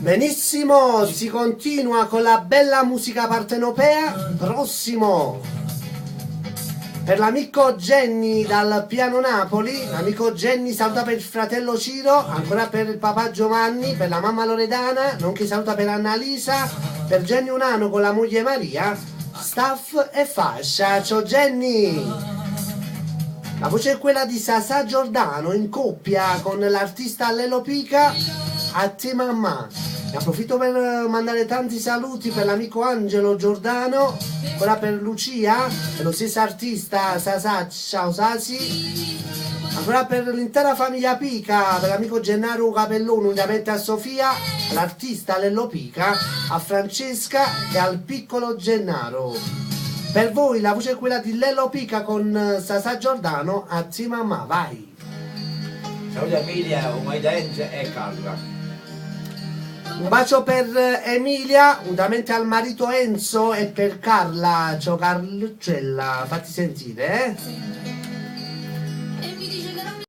Benissimo, si continua con la bella musica partenopea. Prossimo per l'amico Jenny dal piano Napoli. L'amico Jenny saluta per il fratello Ciro, ancora per il papà Giovanni, per la mamma Loredana, nonché saluta per Annalisa, per Jenny Unano con la moglie Maria, staff e fascia. Ciao Jenny! La voce è quella di Sasà Giordano in coppia con l'artista Lelo Pica. A te mamma. Ne approfitto per mandare tanti saluti per l'amico Angelo Giordano, ora per Lucia, per lo stesso artista Sasà, ciao Sasi, ancora per l'intera famiglia Pica, per l'amico Gennaro Capellone, unitamente a Sofia, all'artista Lello Pica, a Francesca e al piccolo Gennaro. Per voi la voce è quella di Lello Pica con Sasà Giordano, a te mamma, vai! Ciao Emilia, Umaidente e Carla. Un bacio per Emilia, unitamente al marito Enzo, e per Carla. Ciao Carluccella, fatti sentire, eh?